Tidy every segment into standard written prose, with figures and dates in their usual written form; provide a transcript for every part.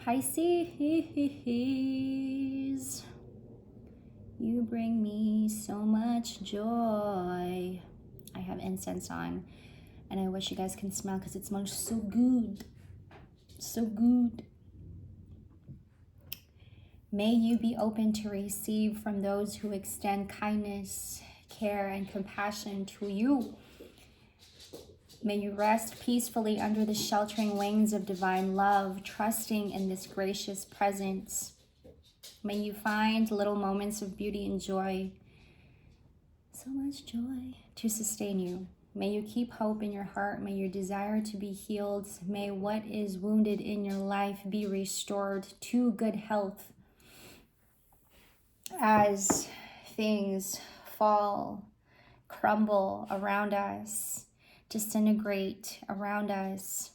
Pisces, you bring me so much joy. I have incense on, and I wish you guys can smell because it smells so good. So good. May you be open to receive from those who extend kindness, care, and compassion to you. May you rest peacefully under the sheltering wings of divine love, trusting in this gracious presence. May you find little moments of beauty and joy, so much joy, to sustain you. May you keep hope in your heart. May your desire to be healed. May what is wounded in your life be restored to good health. As things fall, crumble around us, disintegrate around us,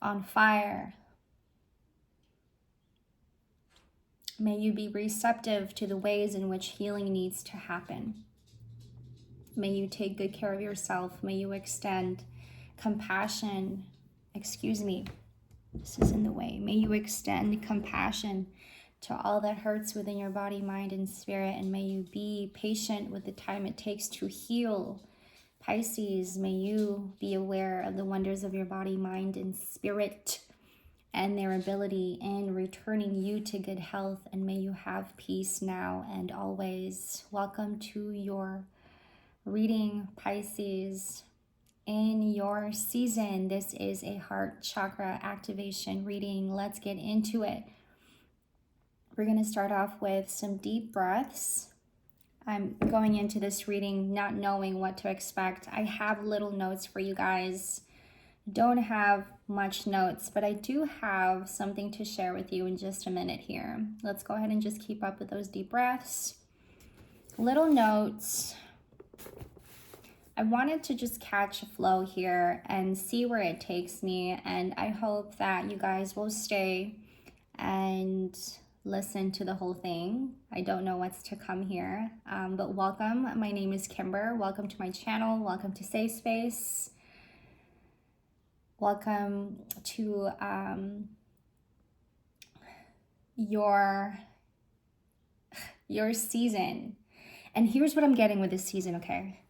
on fire, may you be receptive to the ways in which healing needs to happen. May you take good care of yourself. May you extend compassion. Excuse me, this is in the way. May you extend compassion to all that hurts within your body, mind, and spirit. And may you be patient with the time it takes to heal. Pisces, may you be aware of the wonders of your body, mind, and spirit, and their ability in returning you to good health. And may you have peace now and always. Welcome to your reading, Pisces. In your season, this is a heart chakra activation reading. Let's get into it. We're going to start off with some deep breaths. I'm going into this reading not knowing what to expect. I have little notes for you guys. Don't have much notes, but I do have something to share with you in just a minute here. Let's go ahead and just keep up with those deep breaths. Little notes. I wanted to just catch a flow here and see where it takes me, and I hope that you guys will stay and listen to the whole thing. I don't know what's to come here, but welcome. My name is Kimber. Welcome to my channel. Welcome to Safe Space. Welcome to your season. And here's what I'm getting with this season, okay?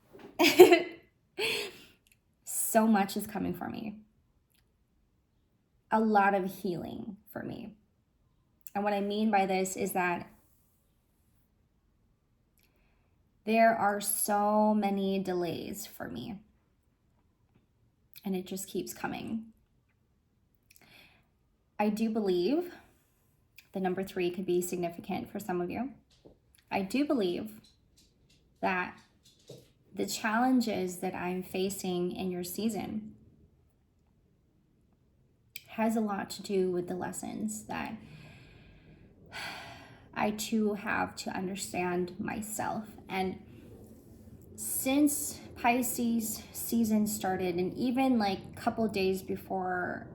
So much is coming for me. A lot of healing for me. And what I mean by this is that there are so many delays for me. And it just keeps coming. I do believe the number 3 could be significant for some of you. I do believe that the challenges that I'm facing in your season has a lot to do with the lessons that I too have to understand myself. And since Pisces season started, and even like a couple days before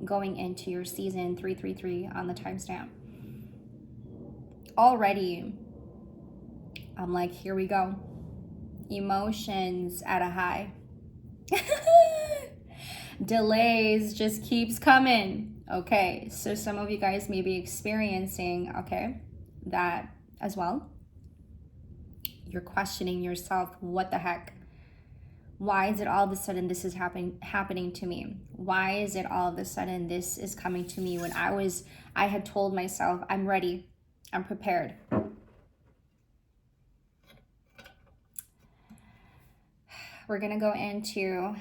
going into your season 333 on the timestamp, already I'm like, here we go. Emotions at a high. Delays just keeps coming. Okay, so some of you guys may be experiencing, okay, that as well. You're questioning yourself, what the heck? Why is it all of a sudden this is happening to me? Why is it all of a sudden this is coming to me when I had told myself, I'm ready, I'm prepared. We're gonna go into,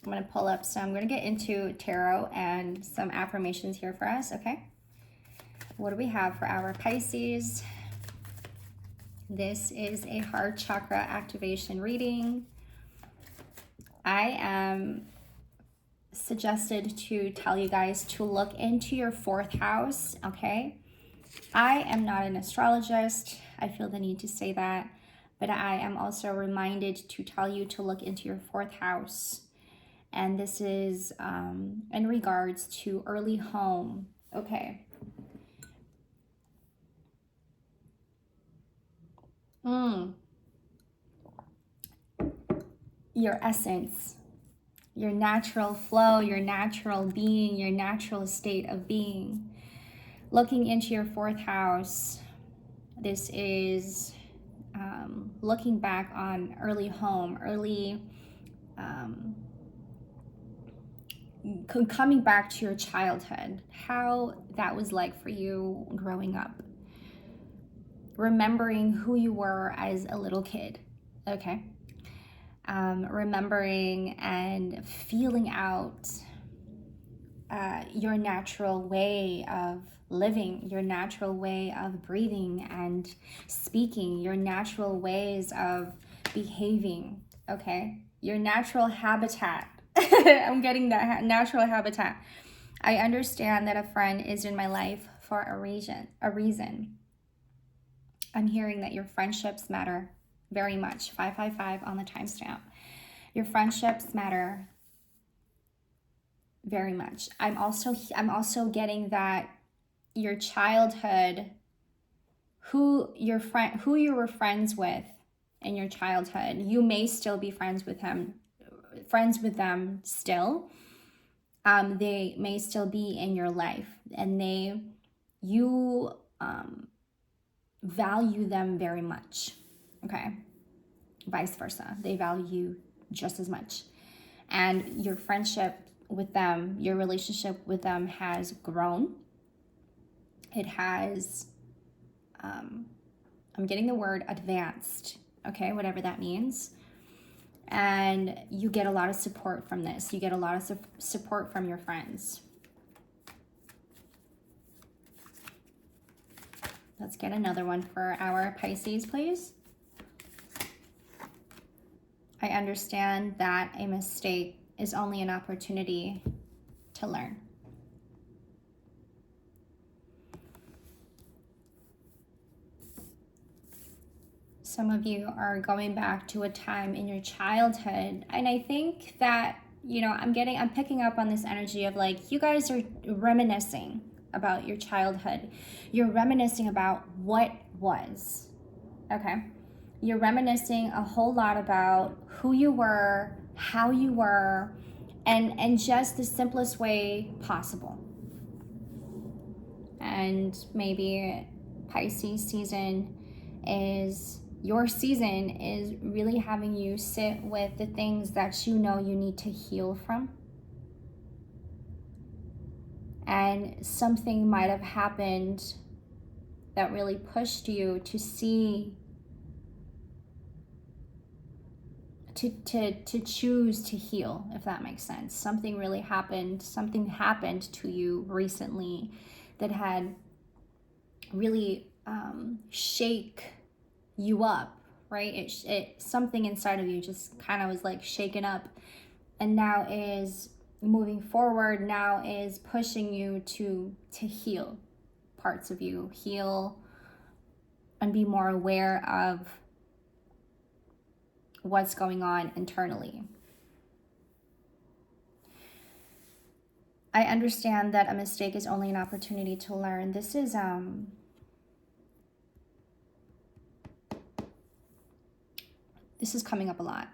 I'm gonna pull up some, I'm gonna get into tarot and some affirmations here for us, okay? What do we have for our Pisces? This is a heart chakra activation reading. I am suggested to tell you guys to look into your 4th house, okay? I am not an astrologist. I feel the need to say that, but I am also reminded to tell you to look into your 4th house. And this is in regards to early home, okay? Your essence, your natural flow, your natural being, your natural state of being. Looking into your fourth house, this is looking back on early home, early coming back to your childhood, how that was like for you growing up. Remembering who you were as a little kid, okay? Remembering and feeling out your natural way of living, your natural way of breathing and speaking, your natural ways of behaving, okay? Your natural habitat. I'm getting that natural habitat. I understand that a friend is in my life for a reason. I'm hearing that your friendships matter very much. 555 on the timestamp. Your friendships matter very much. I'm also getting that your childhood, who you were friends with in your childhood, you may still be friends with them still. They may still be in your life, and you value them very much. Okay, vice versa, they value you just as much, and your friendship with them, your relationship with them has grown. It has, I'm getting the word advanced, okay, whatever that means. And you get a lot of support from this. You get a lot of support from your friends. Let's get another one for our Pisces, please. I understand that a mistake is only an opportunity to learn. Some of you are going back to a time in your childhood. And I think that, I'm picking up on this energy of like, you guys are reminiscing about your childhood. You're reminiscing about what was, okay? You're reminiscing a whole lot about who you were, how you were, and just the simplest way possible. And maybe Pisces season is, your season is really having you sit with the things that you know you need to heal from. And something might have happened that really pushed you to see, to choose to heal, if that makes sense. Something happened to you recently that had really shake you up, right? It something inside of you just kind of was like shaken up, and now is moving forward, now is pushing you to heal parts of you, heal and be more aware of what's going on internally. I understand that a mistake is only an opportunity to learn. This is coming up a lot.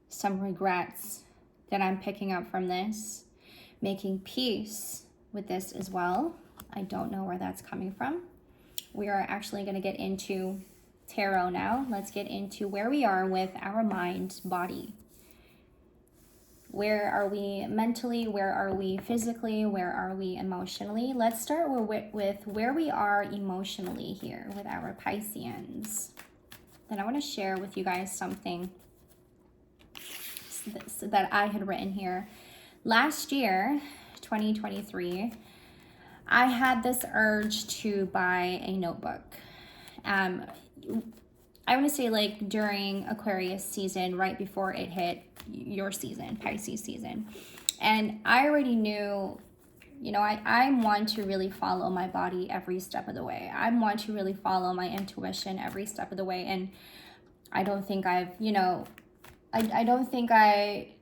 Some regrets that I'm picking up from this. Making peace with this as well. I don't know where that's coming from. We are actually going to get into tarot now. Let's get into where we are with our mind, body. Where are we mentally? Where are we physically? Where are we emotionally? Let's start with where we are emotionally here with our Pisceans. Then I want to share with you guys something that I had written here. Last year, 2023, I had this urge to buy a notebook. I want to say like during Aquarius season, right before it hit your season, Pisces season. And I already knew, I'm one to really follow my body every step of the way. I'm one to really follow my intuition every step of the way. And I don't think I don't think I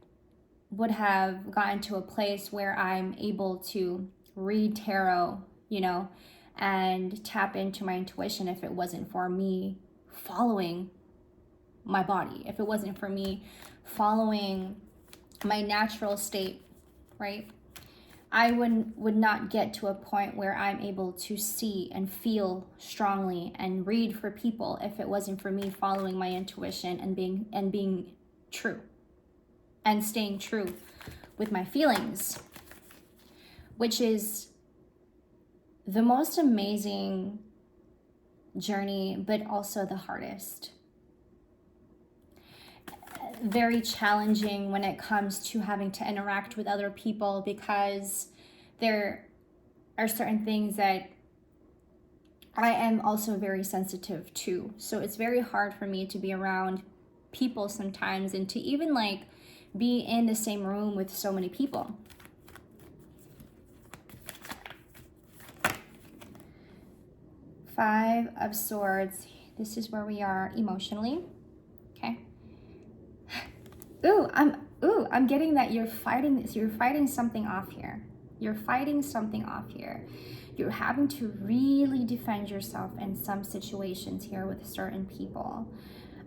would have gotten to a place where I'm able to read tarot, and tap into my intuition if it wasn't for me following my body, if it wasn't for me following my natural state, right? I would not get to a point where I'm able to see and feel strongly and read for people if it wasn't for me following my intuition and being true and staying true with my feelings, which is the most amazing journey, but also the hardest. Very challenging when it comes to having to interact with other people, because there are certain things that I am also very sensitive to. So it's very hard for me to be around people sometimes, and to even like be in the same room with so many people. Five of Swords. This is where we are emotionally. Okay. I'm getting that you're fighting this. You're fighting something off here. You're fighting something off here. You're having to really defend yourself in some situations here with certain people.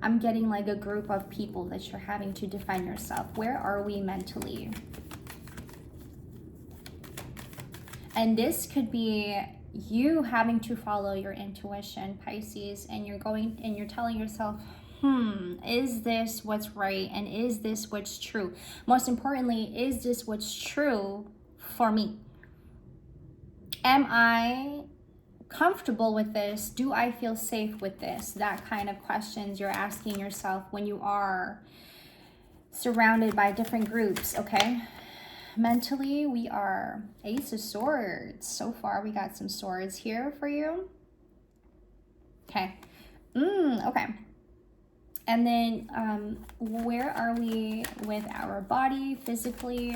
I'm getting like a group of people that you're having to defend yourself. Where are we mentally? And this could be you having to follow your intuition, Pisces, and you're telling yourself, is this what's right? And is this what's true? Most importantly, is this what's true for me? Am I comfortable with this? Do I feel safe with this? That kind of questions you're asking yourself when you are surrounded by different groups, okay? Mentally, we are Ace of Swords. So far, we got some swords here for you. Okay. Okay. And then where are we with our body physically?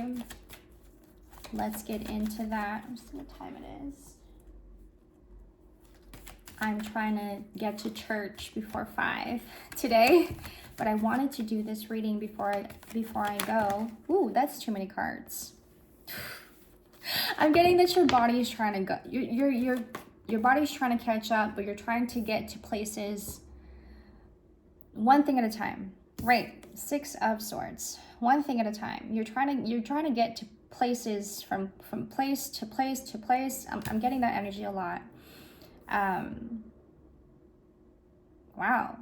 Let's get into that. Let's see what time it is. I'm trying to get to church before 5 today, but I wanted to do this reading before I go. Ooh, that's too many cards. I'm getting that your body is trying to go. Your body's trying to catch up, but you're trying to get to places one thing at a time. Right. 6 of Swords. One thing at a time. You're trying to get to places from place to place to place. I'm getting that energy a lot. Wow.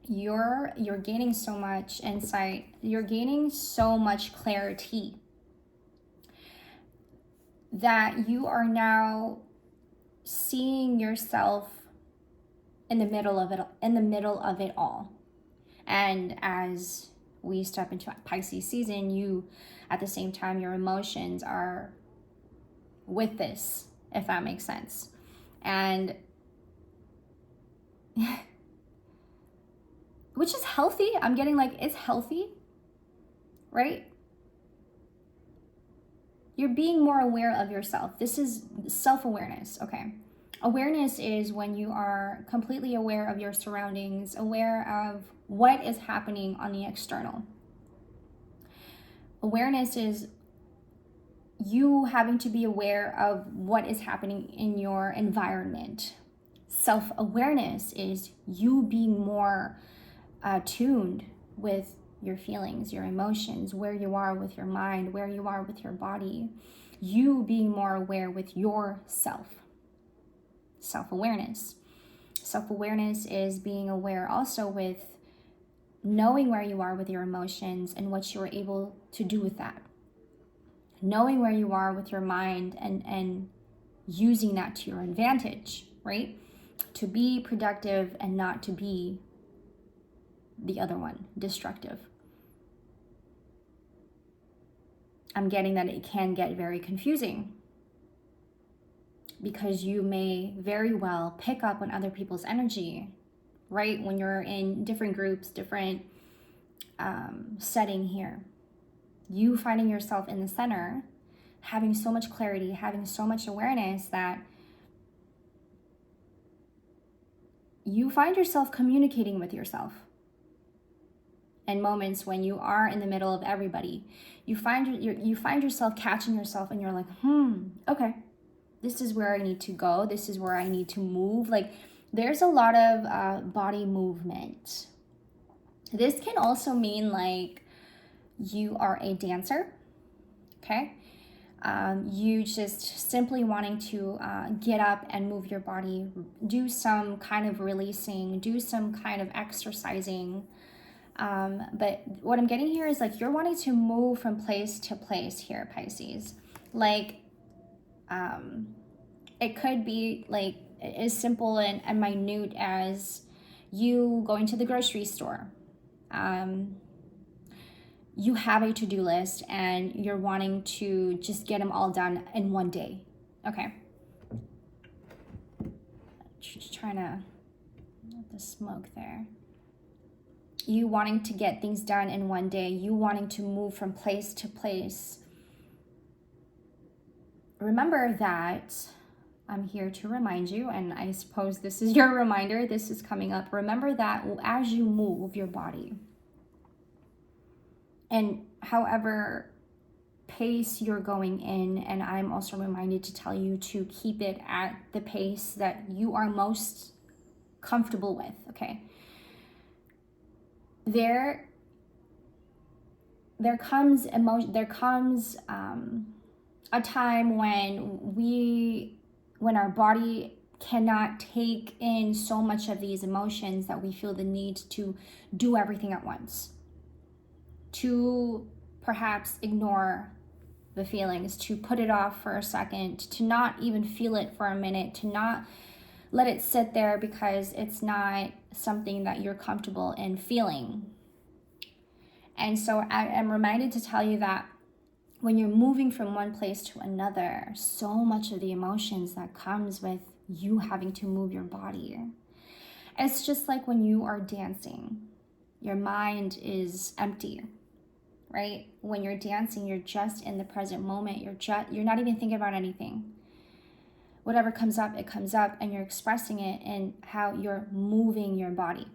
You're gaining so much insight. You're gaining so much clarity that you are now seeing yourself in the middle of it all. And as we step into Pisces season, you, at the same time, your emotions are with this, if that makes sense. And which is healthy. I'm getting like, it's healthy, right? You're being more aware of yourself. This is self-awareness, okay? Awareness is when you are completely aware of your surroundings, aware of what is happening on the external. Awareness is you having to be aware of what is happening in your environment. Self-awareness is you being more tuned with your feelings, your emotions, where you are with your mind, where you are with your body. You being more aware with yourself. Self-awareness. Self-awareness is being aware also with knowing where you are with your emotions and what you're able to do with that. Knowing where you are with your mind and using that to your advantage, right? To be productive and not to be the other one, destructive. I'm getting that it can get very confusing because you may very well pick up on other people's energy, right? When you're in different groups, different setting here. You finding yourself in the center, having so much clarity, having so much awareness that you find yourself communicating with yourself. In moments when you are in the middle of everybody, you find yourself catching yourself and you're like, okay, this is where I need to go. This is where I need to move. Like there's a lot of body movement. This can also mean like you are a dancer, okay? You just simply wanting to get up and move your body, do some kind of releasing, do some kind of exercising. But what I'm getting here is like you're wanting to move from place to place here, Pisces. Like, it could be like as simple and minute as you going to the grocery store. You have a to-do list and you're wanting to just get them all done in one day. Okay. Just trying to let the smoke there. You wanting to get things done in one day. You wanting to move from place to place. Remember that I'm here to remind you, and I suppose this is your reminder. This is coming up. Remember that as you move your body, and however pace you're going in, and I'm also reminded to tell you to keep it at the pace that you are most comfortable with, okay? There comes emotion, there comes a time when our body cannot take in so much of these emotions that we feel the need to do everything at once, to perhaps ignore the feelings, to put it off for a second, to not even feel it for a minute, to not let it sit there because it's not something that you're comfortable in feeling. And so I am reminded to tell you that when you're moving from one place to another, so much of the emotions that comes with you having to move your body. It's just like when you are dancing, your mind is empty, right? When you're dancing, you're just in the present moment. You're not even thinking about anything. Whatever comes up, it comes up, and you're expressing it in how you're moving your body.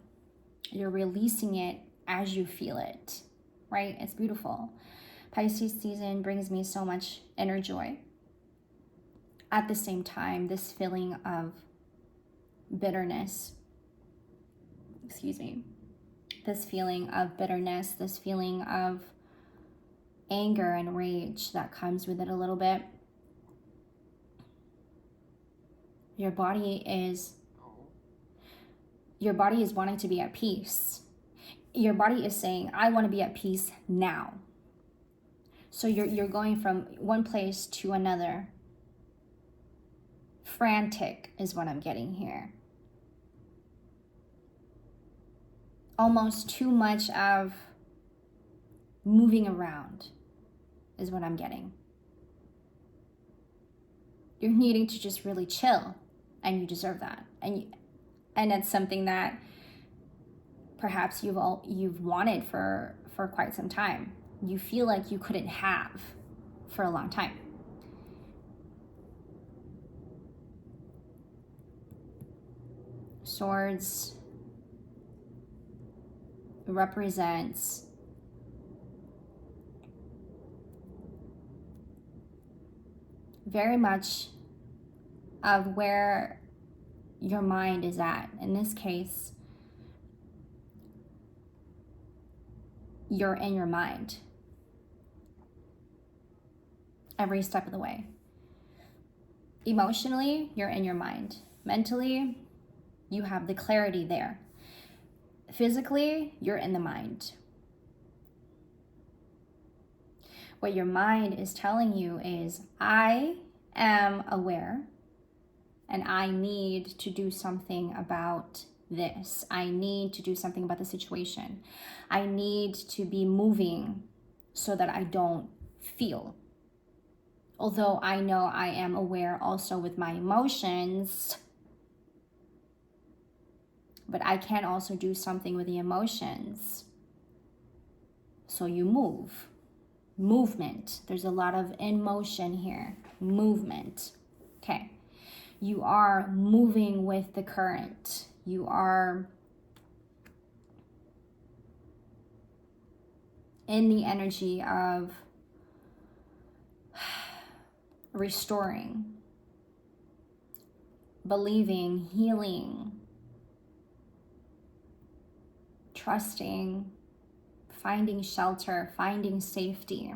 You're releasing it as you feel it, right? It's beautiful. Pisces season brings me so much inner joy. At the same time, this feeling of bitterness, this feeling of bitterness, this feeling of anger and rage that comes with it a little bit. Your body is wanting to be at peace. Your body is saying, I want to be at peace now. So you're going from one place to another. Frantic is what I'm getting here. Almost too much of moving around is what I'm getting. You're needing to just really chill, and you deserve that. And that's something that perhaps you've wanted for quite some time. You feel like you couldn't have for a long time. Swords represents very much of where your mind is at. In this case, you're in your mind every step of the way. Emotionally, you're in your mind. Mentally, you have the clarity there. Physically, you're in the mind. What your mind is telling you is, I am aware and I need to do something about this. I need to do something about the situation. I need to be moving so that I don't feel. Although I know I am aware also with my emotions, but I can also do something with the emotions. So you move. Movement. There's a lot of in motion here. Movement. Okay. You are moving with the current. You are in the energy of restoring, believing, healing, trusting, finding shelter, finding safety.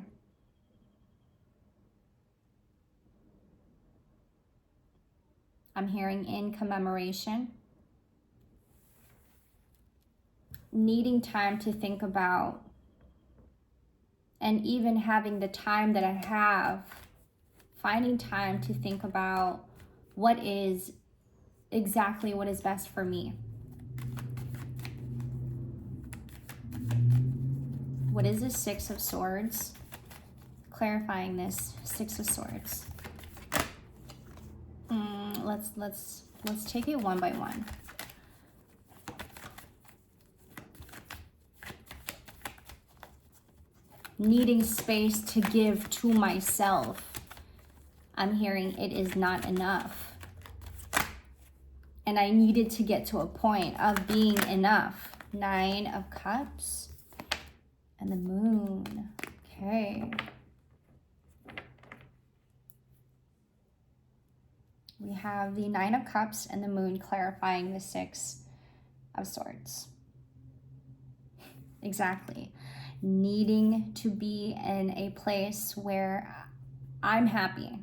I'm hearing in commemoration. Needing time to think about, and even having the time that I have, finding time to think about what is exactly what is best for me. What is the Six of Swords? Clarifying this Six of Swords. Let's take it one by one. Needing space to give to myself. I'm hearing it is not enough. And I needed to get to a point of being enough. Nine of Cups and the Moon. Okay. We have the Nine of Cups and the Moon clarifying the Six of Swords. Exactly. Needing to be in a place where I'm happy.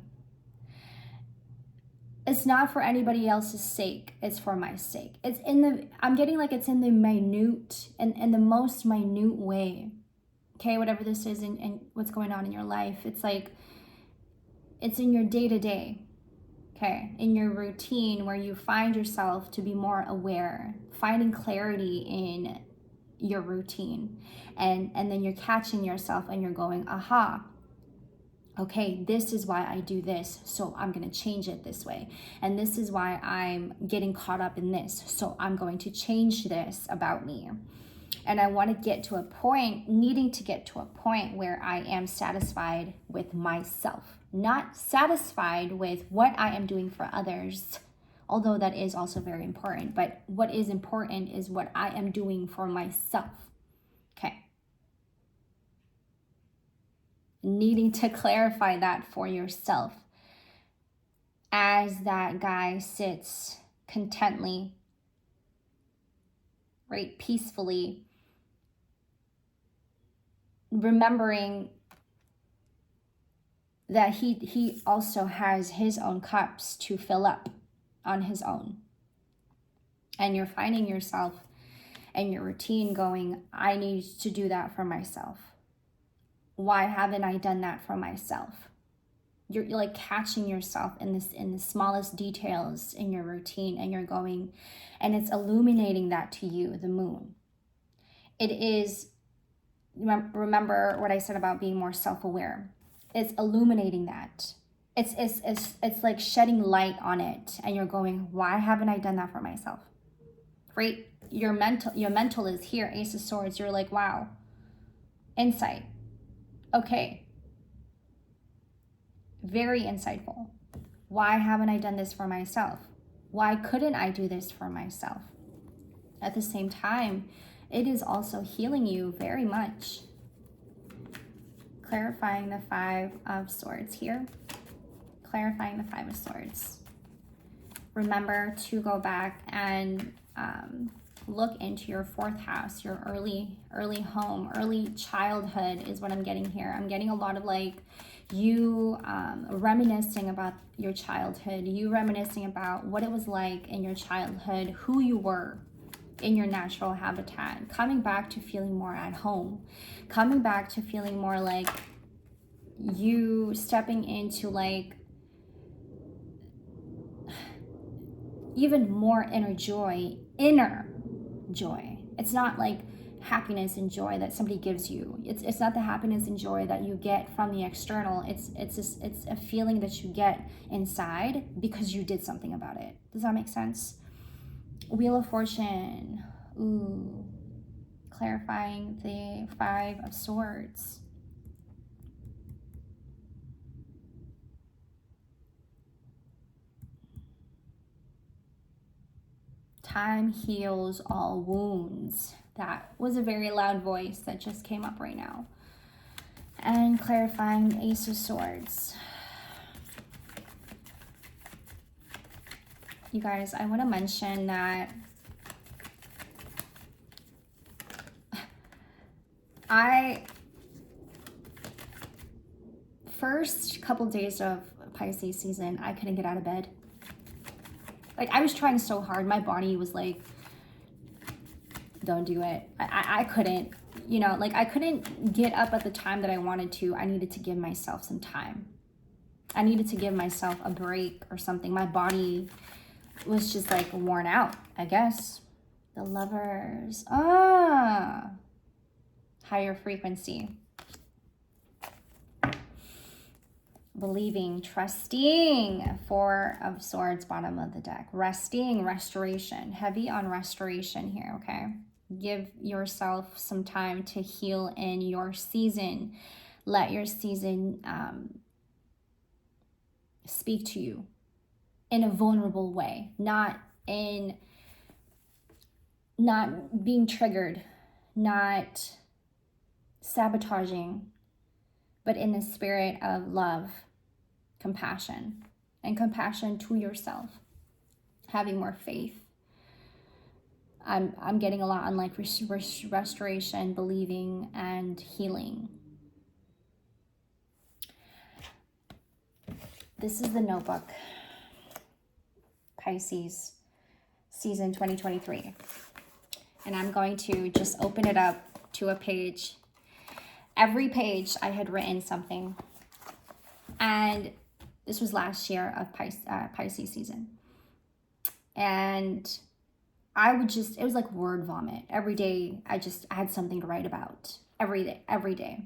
It's not for anybody else's sake. It's for my sake. It's in the, I'm getting like it's in the minute, and in the most minute way. Okay, whatever this is and what's going on in your life. It's like, it's in your day-to-day. Okay, in your routine where you find yourself to be more aware, finding clarity in your routine. And then you're catching yourself and you're going, aha, okay, this is why I do this, so I'm going to change it this way. And this is why I'm getting caught up in this, so I'm going to change this about me. And I want to get to a point, needing to get to a point where I am satisfied with myself, not satisfied with what I am doing for others, although that is also very important. But what is important is what I am doing for myself. Okay. Needing to clarify that for yourself as that guy sits contently, right, peacefully, remembering that he also has his own cups to fill up on his own. And you're finding yourself and your routine going, I need to do that for myself. Why haven't I done that for myself? You're like catching yourself in the smallest details in your routine, and you're going, and it's illuminating that to you, the Moon. It is, remember what I said about being more self-aware. It's illuminating that. It's like shedding light on it, and you're going, why haven't I done that for myself? Right? Your mental is here, Ace of Swords. You're like, wow, insight. Okay. Very insightful. Why haven't I done this for myself? Why couldn't I do this for myself? At the same time, it is also healing you very much. Clarifying the Five of Swords here. Clarifying the Five of Swords. Remember to go back and look into your fourth house, your early home, early childhood is what I'm getting here. I'm getting a lot of like you reminiscing about your childhood, you reminiscing about what it was like in your childhood, who you were in your natural habitat, coming back to feeling more at home, coming back to feeling more like you stepping into like even more inner joy. It's not like happiness and joy that somebody gives you. It's not the happiness and joy that you get from the external. It's a feeling that you get inside because you did something about it. Does that make sense? Wheel of Fortune. Ooh. Clarifying the Five of Swords. Time heals all wounds. That was a very loud voice that just came up right now. And clarifying the Ace of Swords. You guys, I want to mention that First couple days of Pisces season, I couldn't get out of bed. Like, I was trying so hard. My body was like, don't do it. I couldn't, you know, like I couldn't get up at the time that I wanted to. I needed to give myself some time. I needed to give myself a break or something. My body was just like worn out, I guess. The Lovers. Ah, higher frequency. Believing, trusting. Four of Swords, bottom of the deck. Resting, restoration. Heavy on restoration here, okay? Give yourself some time to heal in your season. Let your season speak to you in a vulnerable way, not being triggered, not sabotaging, but in the spirit of love, compassion, and compassion to yourself, having more faith. I'm getting a lot on like restoration, believing, and healing. This is the notebook, Pisces, season 2023. And I'm going to just open it up to a page. Every page I had written something. And this was last year of Pisces season. And I would just, it was like word vomit. Every day I had something to write about. Every day.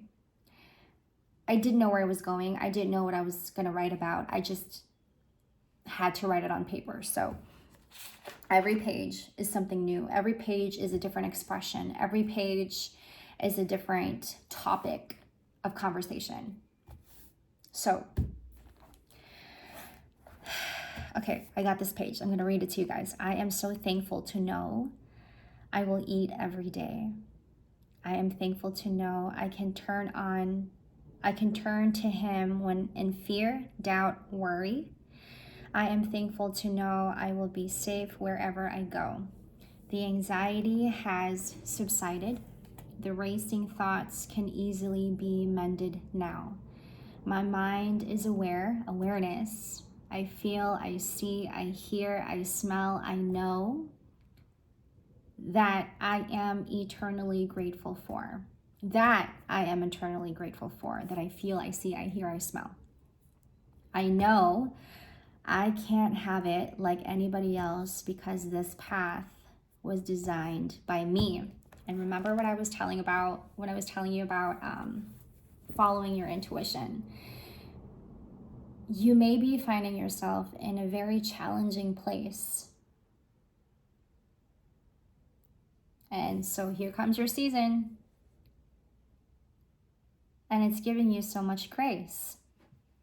I didn't know where I was going. I didn't know what I was going to write about. I just had to write it on paper. So every page is something new. Every page is a different expression. Every page is a different topic of conversation. So, okay, I got this page. I'm going to read it to you guys. I am so thankful to know I will eat every day. I am thankful to know I can turn to Him when in fear, doubt, worry. I am thankful to know I will be safe wherever I go. The anxiety has subsided. The racing thoughts can easily be mended now. My mind is awareness. I feel, I see, I hear, I smell, I know that I am eternally grateful for. That I am eternally grateful for. That I feel, I see, I hear, I smell. I know I can't have it like anybody else because this path was designed by me. And remember what I was telling you about following your intuition. You may be finding yourself in a very challenging place. And so here comes your season. And it's giving you so much grace,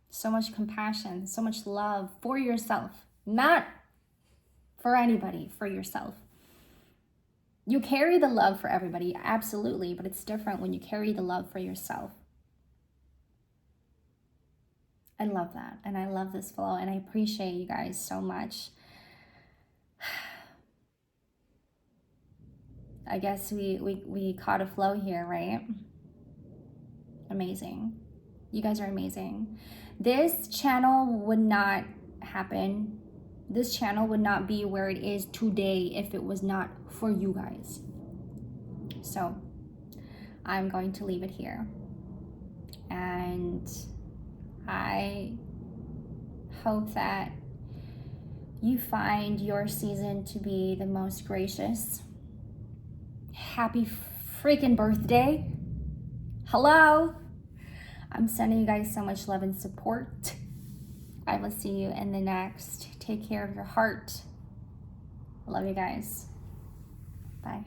so much compassion, so much love for yourself. Not for anybody, for yourself. You carry the love for everybody, absolutely, but it's different when you carry the love for yourself. I love that, and I love this flow, and I appreciate you guys so much. I guess we caught a flow here, right? Amazing. You guys are amazing. This channel would not happen. This channel would not be where it is today if it was not for you guys. So I'm going to leave it here. And I hope that you find your season to be the most gracious. Happy freaking birthday. Hello. I'm sending you guys so much love and support. I will see you in the next. Take care of your heart. I love you guys. Bye.